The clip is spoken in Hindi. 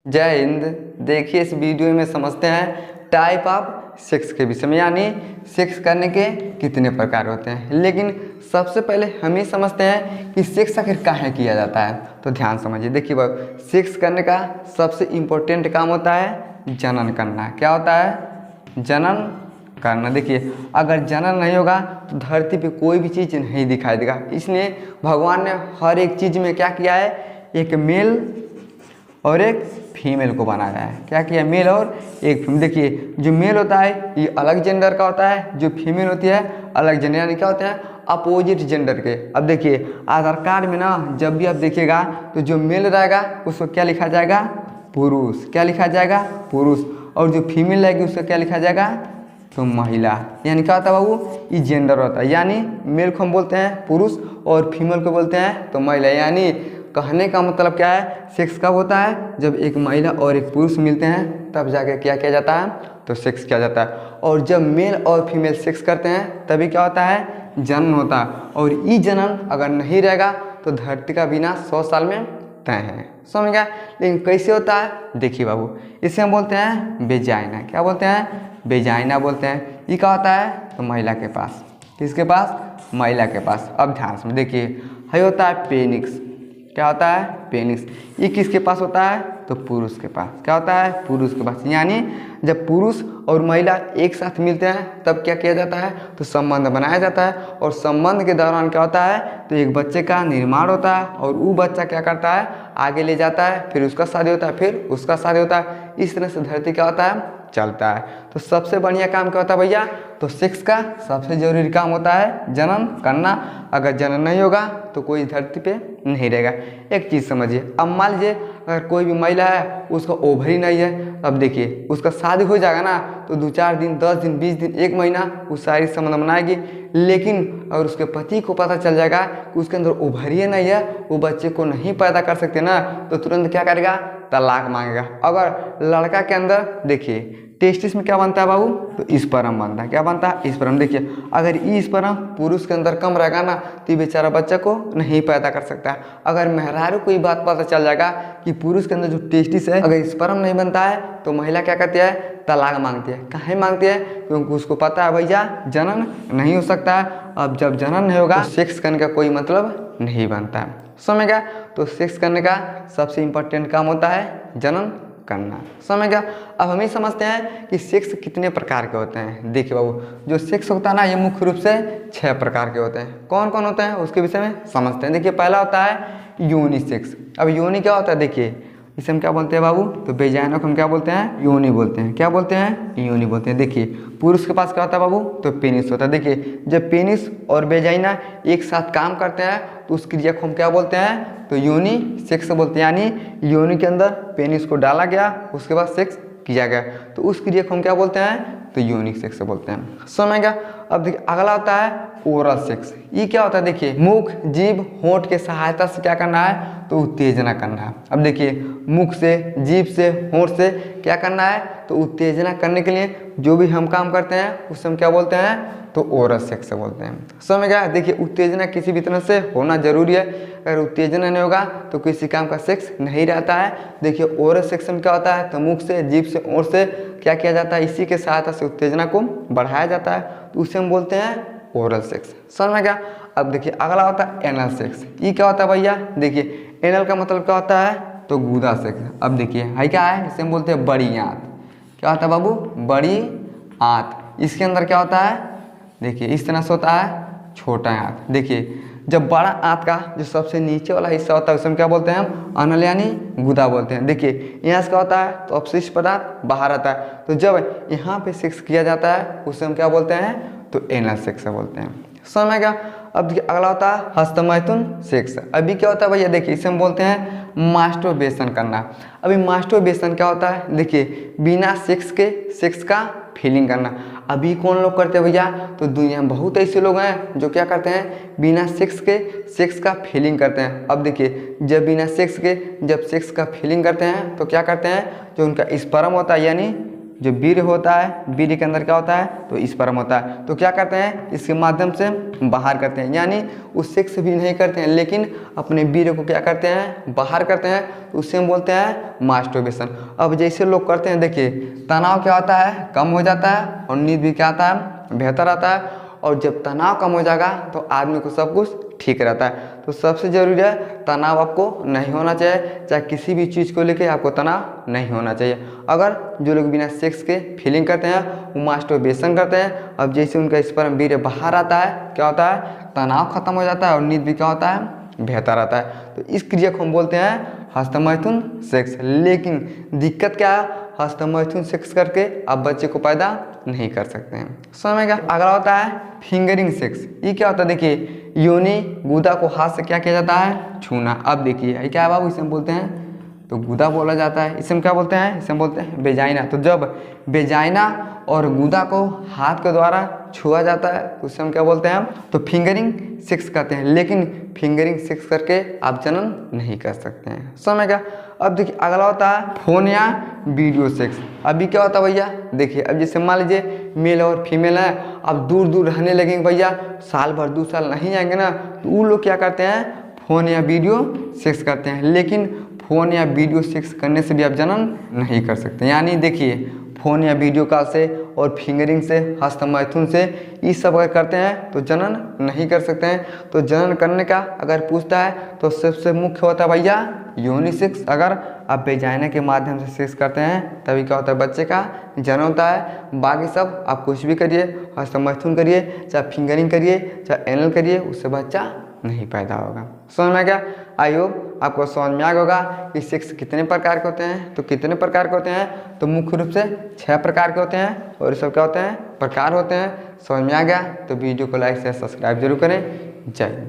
जय हिंद। देखिए इस वीडियो में समझते हैं टाइप ऑफ सेक्स के विषय में, यानी सेक्स करने के कितने प्रकार होते हैं। लेकिन सबसे पहले हम ये समझते हैं कि सेक्स आखिर काहे किया जाता है। तो ध्यान समझिए। देखिए बाबू, सेक्स करने का सबसे इम्पोर्टेंट काम होता है जनन करना। क्या होता है? जनन करना। देखिए अगर जनन नहीं होगा तो धरती पे कोई भी चीज़ नहीं दिखाई देगा। इसलिए भगवान ने हर एक चीज़ में क्या किया है, एक मेल और एक फीमेल को बनाया है। क्या किया? मेल और एक फीमेल। देखिए जो मेल होता है ये अलग जेंडर का होता है, जो फीमेल होती है अलग जेंडर, यानी क्या होते हैं अपोजिट जेंडर के। अब देखिए आधार कार्ड में ना जब भी आप देखिएगा तो जो मेल रहेगा उसको क्या लिखा जाएगा? पुरुष। क्या लिखा जाएगा? पुरुष। और जो फीमेल रहेगी उसको क्या लिखा जाएगा? तो महिला। यानी क्या होता है बाबू? ये जेंडर होता है। यानी मेल को हम बोलते हैं पुरुष और फीमेल को बोलते हैं तो महिला। यानी कहने का मतलब क्या है, सेक्स कब होता है? जब एक महिला और एक पुरुष मिलते हैं तब जाके क्या किया जाता है? तो सेक्स किया जाता है। और जब मेल और फीमेल सेक्स करते हैं तभी क्या होता है? जनन होता है। और ये जनन अगर नहीं रहेगा तो धरती का विनाश 100 साल में तय है। समझ गया? लेकिन कैसे होता है? देखिए बाबू, इसे हम बोलते हैं वेजाइना। क्या बोलते हैं? वेजाइना बोलते हैं। ये क्या होता है? तो महिला के पास। किसके पास? महिला के पास। अब ध्यान से देखिए, ये होता है पेनिक्स। क्या होता है? पेनिस। ये किसके पास होता है? तो पुरुष के पास। क्या होता है? पुरुष के पास। यानी जब पुरुष और महिला एक साथ मिलते हैं तब क्या किया जाता है? तो संबंध बनाया जाता है। और संबंध के दौरान क्या होता है? तो एक बच्चे का निर्माण होता है। और वो बच्चा क्या करता है? आगे ले जाता है, फिर उसका शादी होता है, फिर उसका शादी होता है। इस तरह से धरती क्या होता है? चलता है। तो सबसे बढ़िया काम क्या होता है भैया? तो सेक्स का सबसे जरूरी काम होता है जनन करना। अगर जनन नहीं होगा तो कोई धरती पे नहीं रहेगा। एक चीज़ समझिए, अब मान लीजिए अगर कोई भी महिला है उसका ओवरी नहीं है, अब देखिए उसका शादी हो जाएगा ना तो 2-4 दिन, 10 दिन, 20 दिन, 1 महीना वो सारी संबंध बनाएगी। लेकिन अगर उसके पति को पता चल जाएगा कि उसके अंदर ओवरी नहीं है, वो बच्चे को नहीं पैदा कर सकते ना, तो तुरंत क्या करेगा? तलाक मांगेगा। अगर लड़का के अंदर देखिए टेस्टिस में क्या बनता है बाबू? तो स्पर्म बनता है। क्या बनता है? स्पर्म। देखिए अगर ये स्पर्म पुरुष के अंदर कम रहेगा ना तो ये बेचारा बच्चा को नहीं पैदा कर सकता है। अगर मेहरारू को ये बात पता चल जाएगा कि पुरुष के अंदर जो टेस्टिस है अगर स्पर्म नहीं बनता है तो महिला क्या करती है? तलाक मांगती है। काहे मांगती है? क्योंकि उसको पता है भैया जनन नहीं हो सकता है। अब जब जनन नहीं होगा तो सेक्स करने का कोई मतलब नहीं बनता है। समझ गया? तो सेक्स करने का सबसे इम्पोर्टेंट काम होता है जनन करना। समझ गया? अब हम ही समझते हैं कि सेक्स कितने प्रकार के होते हैं। देखिए बाबू, जो सेक्स होता है ना ये मुख्य रूप से 6 प्रकार के होते हैं। कौन कौन होते हैं उसके विषय में समझते हैं। देखिए पहला होता है योनि सेक्स। अब योनि क्या होता है? देखिए इसे हम क्या बोलते हैं बाबू? तो वेजाइना को हम क्या बोलते हैं? योनि बोलते हैं। क्या बोलते हैं? योनि बोलते हैं। देखिए पुरुष के पास क्या होता है बाबू? तो पेनिस होता है। देखिए जब पेनिस और वेजाइना एक साथ काम करते हैं तो उस क्रिया को हम क्या बोलते हैं? तो योनि सेक्स बोलते हैं। यानी योनि के अंदर पेनिस को डाला गया, उसके बाद सेक्स किया गया, तो उस क्रिया को हम क्या बोलते हैं? तो योनिक सेक्स बोलते हैं। समझ गया? अब देखिए अगला होता है ओरल सेक्स। ये क्या होता है? देखिए मुख, जीभ, होंठ के सहायता से क्या करना है? तो उत्तेजना करना है। अब देखिए मुख से, जीभ से, होंठ से क्या करना है? तो उत्तेजना करने के लिए जो भी हम काम करते हैं उससे हम क्या बोलते हैं? तो ओरल सेक्स बोलते हैं। समझ गया? देखिए उत्तेजना किसी भी तरह से होना जरूरी है। अगर उत्तेजना नहीं होगा तो किसी काम का सेक्स नहीं रहता है। देखिए ओरल सेक्स में क्या होता है? तो मुख से, जीभ से, होंठ से क्या किया जाता है? इसी के सहायता से उत्तेजना को बढ़ाया जाता है, तो उसे हम बोलते हैं ओरल सेक्स। समझ में गया? अब देखिए अगला होता है एनल सेक्स। ये क्या होता है भैया? देखिए एनल का मतलब क्या होता है? तो गूदा सेक्स। अब देखिए है क्या है? इसे हम बोलते हैं बड़ी आंत। क्या होता है बाबू? बड़ी आंत। इसके अंदर क्या होता है? देखिए इस तरह से होता है छोटा आंत। देखिए जब बड़ा आंत का जो सबसे नीचे वाला हिस्सा होता है उसे हम क्या बोलते हैं? हम अनल यानी गुदा बोलते हैं। देखिए यहाँ से क्या होता है? तो अपशिष्ट पदार्थ बाहर आता है, तो जब यहाँ पे सेक्स किया जाता है उसे हम क्या बोलते हैं? तो एनल सेक्स बोलते हैं। समझ गया? अब देखिए अगला होता है हस्तमैथुन सेक्स। अभी क्या होता है भैया? देखिए इसे हम बोलते हैं मास्टरबेशन करना। अभी मास्टरबेशन क्या होता है? देखिए बिना सेक्स के सेक्स का फीलिंग करना। अभी कौन लोग करते हैं भैया? तो दुनिया में बहुत ऐसे लोग हैं जो क्या करते हैं? बिना सेक्स के सेक्स का फीलिंग करते हैं। अब देखिए जब बिना सेक्स के जब सेक्स का फीलिंग करते हैं तो क्या करते हैं? जो उनका स्पर्म होता है यानी जो वीर्य होता है, वीर्य के अंदर क्या होता है, तो स्पर्म होता है। तो क्या करते हैं, इसके माध्यम से बाहर करते हैं, यानी उस सेक्स भी नहीं करते हैं लेकिन अपने वीर्य को क्या करते हैं, बाहर करते हैं, तो उससे हम बोलते हैं मास्टरबेशन। अब जैसे लोग करते हैं, देखिए तनाव क्या होता है, कम हो जाता है और नींद भी क्या आता है, बेहतर आता है। और जब तनाव कम हो जाएगा तो आदमी को सब कुछ ठीक रहता है। तो सबसे ज़रूरी है तनाव आपको नहीं होना चाहिए, चाहे किसी भी चीज़ को लेके आपको तनाव नहीं होना चाहिए। अगर जो लोग बिना सेक्स के फीलिंग करते हैं वो मास्टरबेशन करते हैं, अब जैसे उनका स्पर्म वीर्य बाहर आता है, क्या होता है, तनाव खत्म हो जाता है और नींद भी क्या होता है, बेहतर आता है। तो इस क्रिया को हम बोलते हैं हस्तमैथुन सेक्स। लेकिन दिक्कत क्या है, हस्तमैथुन सेक्स करके आप बच्चे को पैदा नहीं कर सकते हैं। समझ में क्या। अगला होता है फिंगरिंग सेक्स। ये क्या होता है, देखिए योनि गुदा को हाथ से क्या किया जाता है, छूना। अब देखिए ये क्या है बाबू, इसे हम बोलते हैं तो गुदा बोला जाता है। इसे हम क्या बोलते हैं, इसे हम बोलते हैं वेजाइना। तो जब वेजाइना और गुदा को हाथ के द्वारा छुआ जाता है तो उसे हम क्या बोलते हैं, तो फिंगरिंग सेक्स करते हैं। लेकिन फिंगरिंग सेक्स करके आप जनन नहीं कर सकते हैं। समझ क्या। अब देखिए अगला होता है फोन या वीडियो सेक्स। अभी क्या होता है भैया, देखिए अब जैसे मान लीजिए मेल और फीमेल है, अब दूर दूर रहने लगेंगे भैया, साल भर 2 साल नहीं आएंगे ना, तो वो लोग क्या करते हैं, फ़ोन या वीडियो सेक्स करते हैं। लेकिन फ़ोन या वीडियो सेक्स करने से भी आप जनन नहीं कर सकते। यानी देखिए फ़ोन या वीडियो कॉल से और फिंगरिंग से, हस्तमैथुन से, ये सब अगर करते हैं तो जनन नहीं कर सकते हैं। तो जनन करने का अगर पूछता है तो सबसे मुख्य होता है भैया योनि सेक्स। अगर आप वेजाइना के माध्यम से सेक्स करते हैं तभी क्या होता है, बच्चे का जन्म होता है। बाकी सब आप कुछ भी करिए, हस्तमैथुन करिए, चाहे फिंगरिंग करिए, चाहे एनल करिए, उससे बच्चा नहीं पैदा होगा। समझ में क्या। आई होप आपको समझ में आ गया होगा कि सेक्स कितने प्रकार के होते हैं। तो कितने प्रकार के होते हैं, तो मुख्य रूप से 6 प्रकार के होते हैं और ये सब क्या होते हैं, प्रकार होते हैं। समझ में आ गया तो वीडियो को लाइक शेयर सब्सक्राइब जरूर करें। जय हिंद।